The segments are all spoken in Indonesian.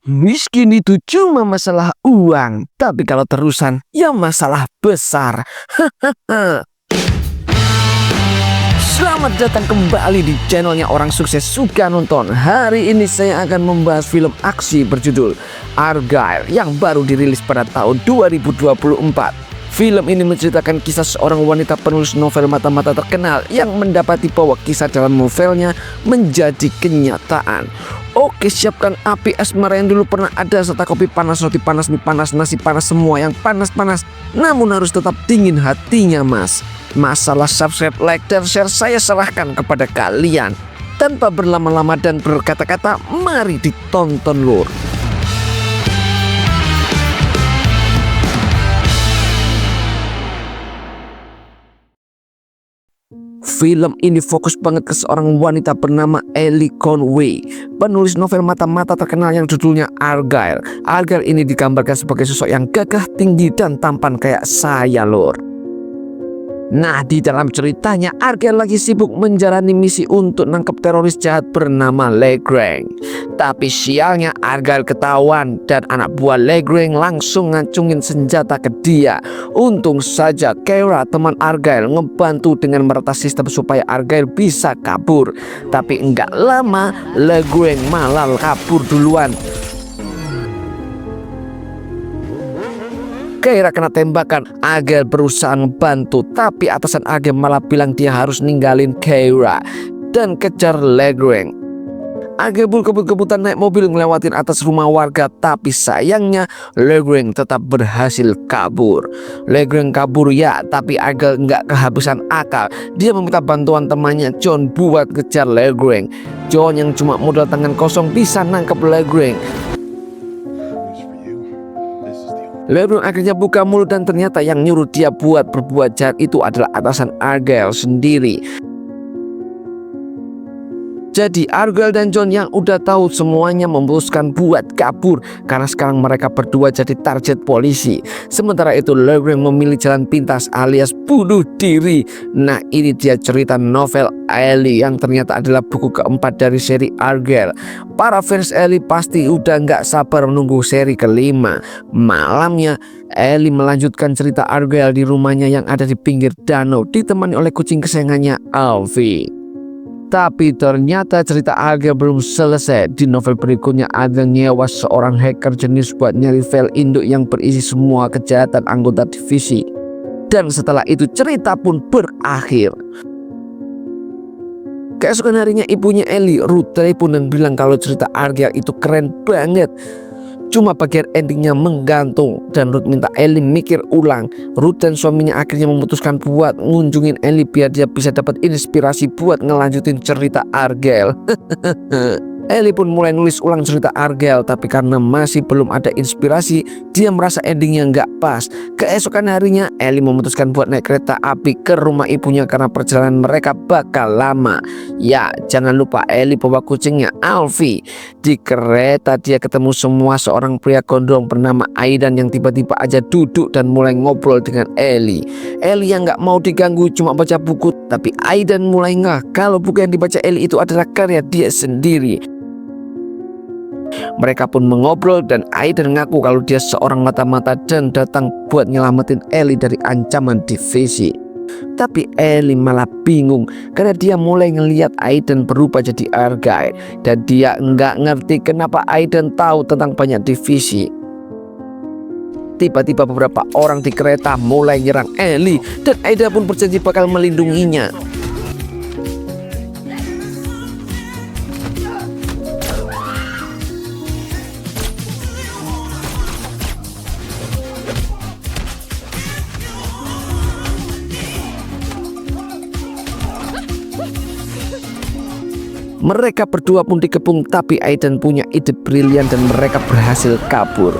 Miskin itu cuma masalah uang, tapi kalau terusan, ya masalah besar. Selamat datang kembali di channelnya Orang Sukses Suka Nonton. Hari ini saya akan membahas film aksi berjudul Argyle yang baru dirilis pada tahun 2024. Film ini menceritakan kisah seorang wanita penulis novel mata-mata terkenal yang mendapati bahwa kisah dalam novelnya menjadi kenyataan. Oke, siapkan api asmara yang dulu pernah ada serta kopi panas, roti panas, mie panas, nasi panas, semua yang panas-panas. Namun harus tetap dingin hatinya, mas. Masalah subscribe, like, dan share saya serahkan kepada kalian. Tanpa berlama-lama dan berkata-kata, mari ditonton lur. Film ini fokus banget ke seorang wanita bernama Ellie Conway, penulis novel mata-mata terkenal yang judulnya Argyle. Argyle ini digambarkan sebagai sosok yang gagah, tinggi, dan tampan kayak saya lor. Nah, di dalam ceritanya Argyle lagi sibuk menjalani misi untuk nangkep teroris jahat bernama Legrand. Tapi sialnya Argyle ketahuan dan anak buah Legrand langsung ngacungin senjata ke dia. Untung saja Keira teman Argyle ngebantu dengan meretas sistem supaya Argyle bisa kabur. Tapi enggak lama Legrand malah kabur duluan. Keira kena tembakan. Argyle berusaha ngebantu, tapi atasan Argyle malah bilang dia harus ninggalin Keira dan kejar Legrand. Argyle kebut-kebutan naik mobil ngelewatin atas rumah warga, tapi sayangnya Legrand tetap berhasil kabur. Legrand kabur ya, tapi Argyle nggak kehabisan akal. Dia meminta bantuan temannya John buat kejar Legrand. John yang cuma modal tangan kosong bisa nangkep Legrand. Legrand akhirnya buka mulut dan ternyata yang nyuruh dia buat berbuat jahat itu adalah atasan Argyle sendiri. Jadi Argyle dan John yang udah tahu semuanya memutuskan buat kabur karena sekarang mereka berdua jadi target polisi. Sementara itu Legrand memilih jalan pintas alias bunuh diri. Nah, ini dia cerita novel Ellie yang ternyata adalah buku keempat dari seri Argyle. Para fans Ellie pasti udah nggak sabar menunggu seri kelima. Malamnya Ellie melanjutkan cerita Argyle di rumahnya yang ada di pinggir danau ditemani oleh kucing kesayangannya Alfie. Tapi ternyata cerita Argyle belum selesai. Di novel berikutnya Argyle nyewa seorang hacker jenis buat nyari file induk yang berisi semua kejahatan anggota divisi. Dan setelah itu cerita pun berakhir. Keesokan harinya ibunya Ellie, Ruth, telepon dan bilang kalau cerita Argyle itu keren banget. Cuma bagian endingnya menggantung dan Ruth minta Ellie mikir ulang. Ruth dan suaminya akhirnya memutuskan buat ngunjungin Ellie biar dia bisa dapat inspirasi buat ngelanjutin cerita Argyle. Ellie pun mulai nulis ulang cerita Argyle, tapi karena masih belum ada inspirasi, dia merasa endingnya nggak pas. Keesokan harinya Ellie memutuskan buat naik kereta api ke rumah ibunya karena perjalanan mereka bakal lama. Ya, jangan lupa Ellie bawa kucingnya Alfie. Di kereta dia ketemu semua seorang pria gondrong bernama Aidan yang tiba-tiba aja duduk dan mulai ngobrol dengan Ellie. Ellie yang nggak mau diganggu cuma baca buku, tapi Aidan mulai ngeh kalau buku yang dibaca Ellie itu adalah karya dia sendiri. Mereka pun mengobrol dan Aidan ngaku kalau dia seorang mata-mata dan datang buat nyelamatin Ellie dari ancaman divisi. Tapi Ellie malah bingung karena dia mulai ngelihat Aidan berubah jadi Argyle dan dia nggak ngerti kenapa Aidan tahu tentang banyak divisi. Tiba-tiba beberapa orang di kereta mulai nyerang Ellie dan Aidan pun berjanji bakal melindunginya. Mereka berdua pun dikepung, tapi Aidan punya ide brilian dan mereka berhasil kabur.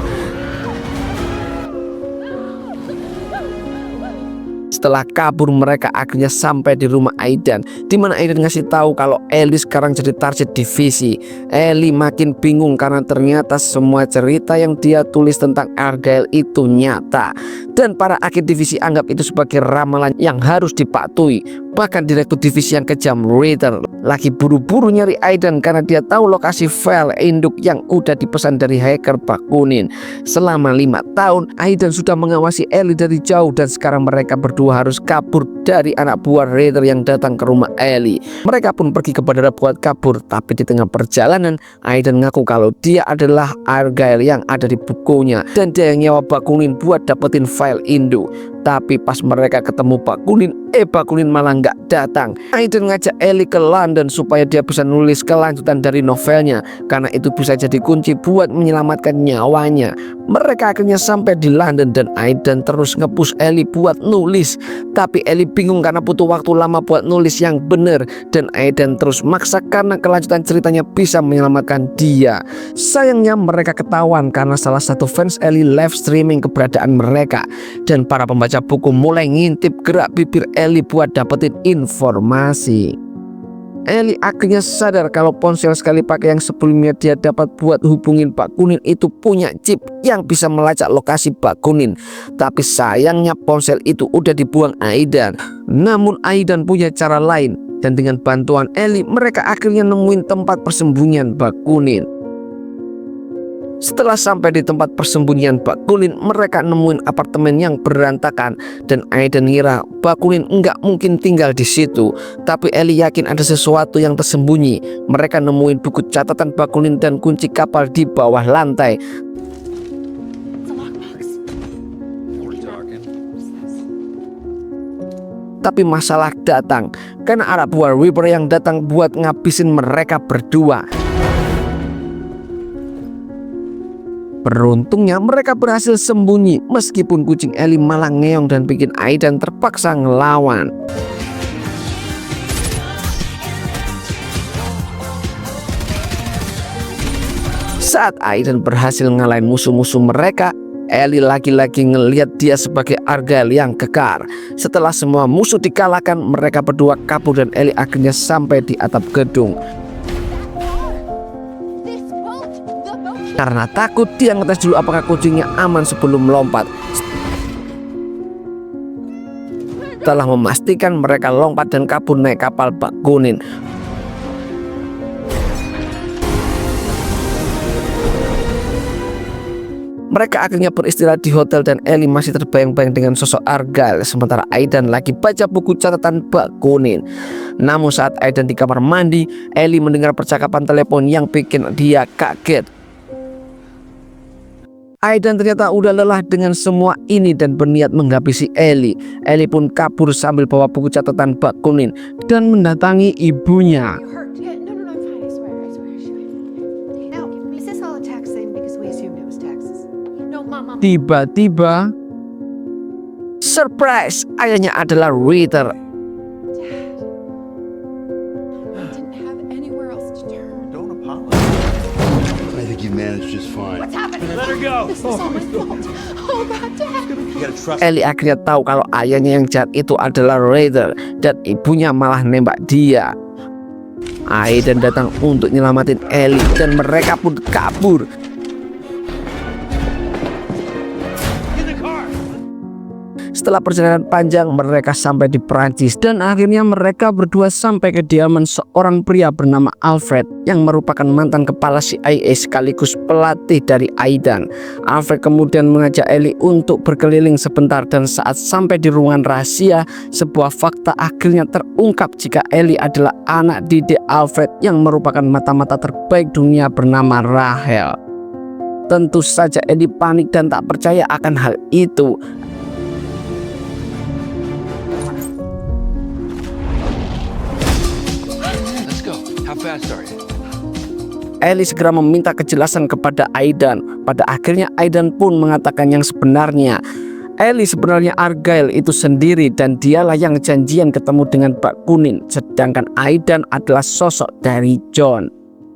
Setelah kabur mereka akhirnya sampai di rumah Aidan, di mana Aidan ngasih tahu kalau Ellie sekarang jadi target divisi. Ellie makin bingung karena ternyata semua cerita yang dia tulis tentang Argyle itu nyata dan para agen divisi anggap itu sebagai ramalan yang harus dipatuhi. Bahkan direktur divisi yang kejam Ritter lagi buru-buru nyari Aiden karena dia tahu lokasi file induk yang udah dipesan dari hacker Bakunin. Selama 5 tahun Aiden sudah mengawasi Ellie dari jauh dan sekarang mereka berdua harus kabur dari anak buah Ritter yang datang ke rumah Ellie. Mereka pun pergi ke bandara buat kabur, tapi di tengah perjalanan Aiden ngaku kalau dia adalah Argyle yang ada di bukunya dan dia yang nyawa Bakunin buat dapetin file induk. Tapi pas mereka ketemu Bakunin malah nggak datang. Aiden ngajak Ellie ke London supaya dia bisa nulis kelanjutan dari novelnya, karena itu bisa jadi kunci buat menyelamatkan nyawanya. Mereka akhirnya sampai di London dan Aiden terus nge-push Ellie buat nulis. Tapi Ellie bingung karena butuh waktu lama buat nulis yang bener, dan Aiden terus maksa karena kelanjutan ceritanya bisa menyelamatkan dia. Sayangnya mereka ketahuan karena salah satu fans Ellie live streaming keberadaan mereka, dan para pembaca buku mulai ngintip gerak bibir Ellie buat dapetin informasi. Ellie akhirnya sadar kalau ponsel sekali pakai yang sebelumnya dia dapat buat hubungin Bakunin itu punya chip yang bisa melacak lokasi Bakunin. Tapi sayangnya ponsel itu udah dibuang Aiden. Namun Aiden punya cara lain, dan dengan bantuan Ellie mereka akhirnya nemuin tempat persembunyian Bakunin. Setelah sampai di tempat persembunyian Bakunin, mereka nemuin apartemen yang berantakan dan Aiden ngira Bakunin nggak mungkin tinggal di situ. Tapi Ellie yakin ada sesuatu yang tersembunyi. Mereka nemuin buku catatan Bakunin dan kunci kapal di bawah lantai. Tapi masalah datang karena anak buah Reaper yang datang buat ngabisin mereka berdua. Beruntungnya mereka berhasil sembunyi meskipun kucing Ellie malah ngeong dan bikin Aiden terpaksa ngelawan. Saat Aiden berhasil ngalahin musuh-musuh mereka, Ellie lagi-lagi ngelihat dia sebagai Argyle yang kekar. Setelah semua musuh dikalahkan, mereka berdua kabur dan Ellie akhirnya sampai di atap gedung. Karena takut, dia ngetes dulu apakah kucingnya aman sebelum melompat. Setelah memastikan, mereka lompat dan kabur naik kapal Bakunin. Mereka akhirnya beristirahat di hotel dan Ellie masih terbayang-bayang dengan sosok Argyle, sementara Aiden lagi baca buku catatan Bakunin. Namun saat Aiden di kamar mandi, Ellie mendengar percakapan telepon yang bikin dia kaget. Aiden ternyata udah lelah dengan semua ini dan berniat menghabisi Ellie. Ellie pun kabur sambil bawa buku catatan Bakunin dan mendatangi ibunya. Tiba-tiba, surprise, ayahnya adalah Ritter. Ellie akhirnya tahu kalau ayahnya yang jahat itu adalah Ritter dan ibunya malah nembak dia. Aiden datang untuk nyelamatin Ellie dan mereka pun kabur. Setelah perjalanan panjang, mereka sampai di Prancis dan akhirnya mereka berdua sampai ke kediaman seorang pria bernama Alfred yang merupakan mantan kepala CIA sekaligus pelatih dari Aiden. Alfred kemudian mengajak Ellie untuk berkeliling sebentar dan saat sampai di ruangan rahasia, sebuah fakta akhirnya terungkap jika Ellie adalah anak didik Alfred yang merupakan mata-mata terbaik dunia bernama Rachel. Tentu saja Ellie panik dan tak percaya akan hal itu. Ellie segera meminta kejelasan kepada Aiden. Pada akhirnya Aiden pun mengatakan yang sebenarnya. Ellie sebenarnya Argyle itu sendiri dan dialah yang janjian ketemu dengan Bakunin, sedangkan Aiden adalah sosok dari John.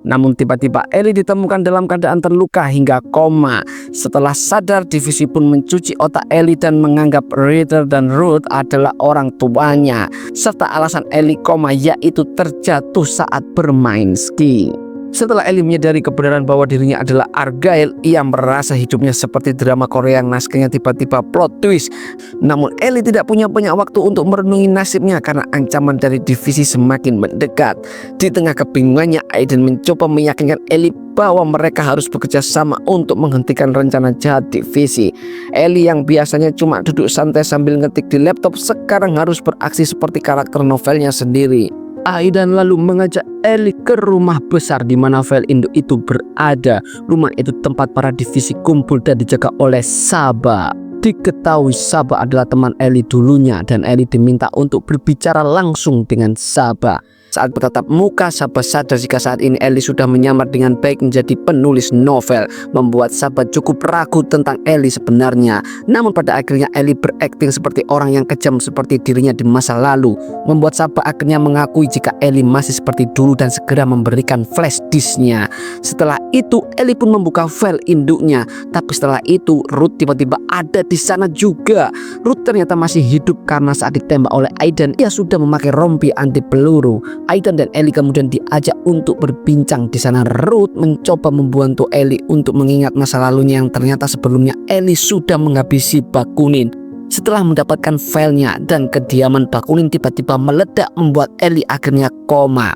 Namun tiba-tiba Ellie ditemukan dalam keadaan terluka hingga koma. Setelah sadar, divisi pun mencuci otak Ellie dan menganggap Ritter dan Ruth adalah orang tuanya, serta alasan Ellie koma yaitu terjatuh saat bermain ski. Setelah Ellie menyadari kebenaran bahwa dirinya adalah Argyle, ia merasa hidupnya seperti drama Korea yang naskahnya tiba-tiba plot twist. Namun Ellie tidak punya banyak waktu untuk merenungi nasibnya karena ancaman dari divisi semakin mendekat. Di tengah kebingungannya, Aiden mencoba meyakinkan Ellie bahwa mereka harus bekerja sama untuk menghentikan rencana jahat divisi. Ellie yang biasanya cuma duduk santai sambil ngetik di laptop sekarang harus beraksi seperti karakter novelnya sendiri. Aiden lalu mengajak Ellie ke rumah besar di mana file induk itu berada. Rumah itu tempat para divisi kumpul dan dijaga oleh Saba. Diketahui Saba adalah teman Ellie dulunya dan Ellie diminta untuk berbicara langsung dengan Saba. Saat bertatap muka, Saba sadar jika saat ini Ellie sudah menyamar dengan baik menjadi penulis novel, membuat Saba cukup ragu tentang Ellie sebenarnya. Namun pada akhirnya Ellie berakting seperti orang yang kejam seperti dirinya di masa lalu, membuat Saba akhirnya mengakui jika Ellie masih seperti dulu dan segera memberikan flash disknya. Setelah itu Ellie pun membuka file induknya, tapi setelah itu Ruth tiba-tiba ada di sana juga. Ruth ternyata masih hidup karena saat ditembak oleh Aiden, ia sudah memakai rompi anti peluru. Aiden dan Ellie kemudian diajak untuk berbincang di sana. Ruth mencoba membantu Ellie untuk mengingat masa lalunya yang ternyata sebelumnya Ellie sudah menghabisi Bakunin. Setelah mendapatkan filenya dan kediaman Bakunin tiba-tiba meledak membuat Ellie akhirnya koma.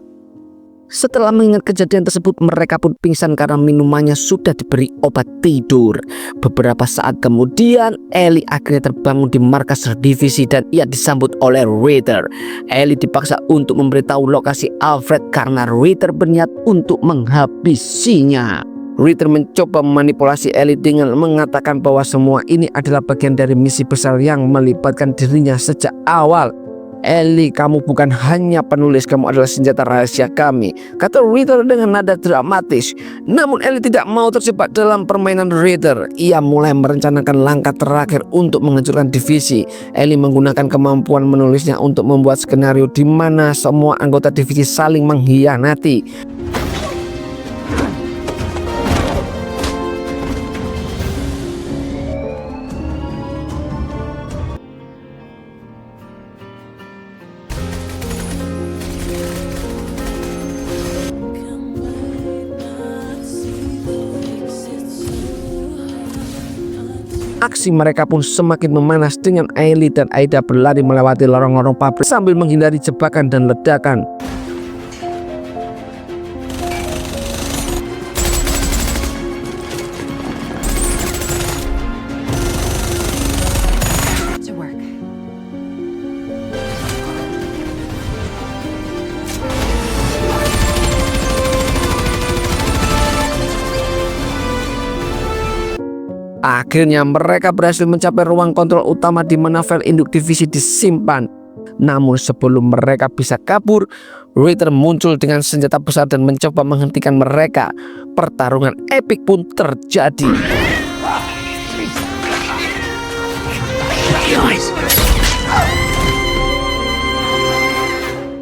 Setelah mengingat kejadian tersebut, mereka pun pingsan karena minumannya sudah diberi obat tidur. Beberapa saat kemudian, Ellie akhirnya terbangun di markas divisi dan ia disambut oleh Ritter. Ellie dipaksa untuk memberitahu lokasi Alfred karena Ritter berniat untuk menghabisinya. Ritter mencoba memanipulasi Ellie dengan mengatakan bahwa semua ini adalah bagian dari misi besar yang melibatkan dirinya sejak awal. Ellie, kamu bukan hanya penulis, kamu adalah senjata rahasia kami, kata Ritter dengan nada dramatis. Namun Ellie tidak mau terjebak dalam permainan Ritter. Ia mulai merencanakan langkah terakhir untuk menghancurkan divisi. Ellie menggunakan kemampuan menulisnya untuk membuat skenario di mana semua anggota divisi saling mengkhianati. Aksi mereka pun semakin memanas dengan Ellie dan Aida berlari melewati lorong-lorong pabrik sambil menghindari jebakan dan ledakan. Akhirnya mereka berhasil mencapai ruang kontrol utama di mana file induk divisi disimpan. Namun sebelum mereka bisa kabur, Ritter muncul dengan senjata besar dan mencoba menghentikan mereka. Pertarungan epik pun terjadi.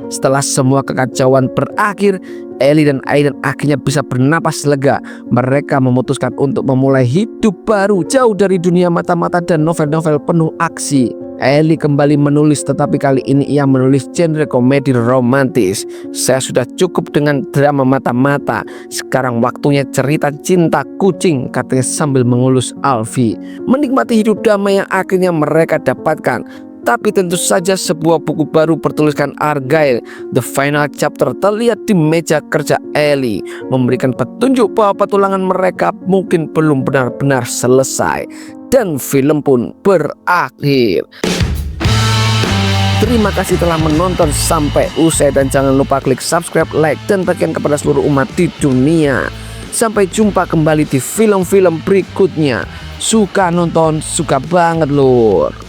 Setelah semua kekacauan berakhir, Ellie dan Aiden akhirnya bisa bernapas lega. Mereka memutuskan untuk memulai hidup baru jauh dari dunia mata-mata dan novel-novel penuh aksi. Ellie kembali menulis, tetapi kali ini ia menulis genre komedi romantis. Saya sudah cukup dengan drama mata-mata. Sekarang waktunya cerita cinta kucing, katanya sambil mengelus Alfie. Menikmati hidup damai yang akhirnya mereka dapatkan. Tapi tentu saja sebuah buku baru bertuliskan Argyle, The Final Chapter, terlihat di meja kerja Ellie, memberikan petunjuk bahwa petualangan mereka mungkin belum benar-benar selesai. Dan film pun berakhir. Terima kasih telah menonton sampai usai dan jangan lupa klik subscribe, like, dan bagikan kepada seluruh umat di dunia. Sampai jumpa kembali di film-film berikutnya. Suka nonton, suka banget lur.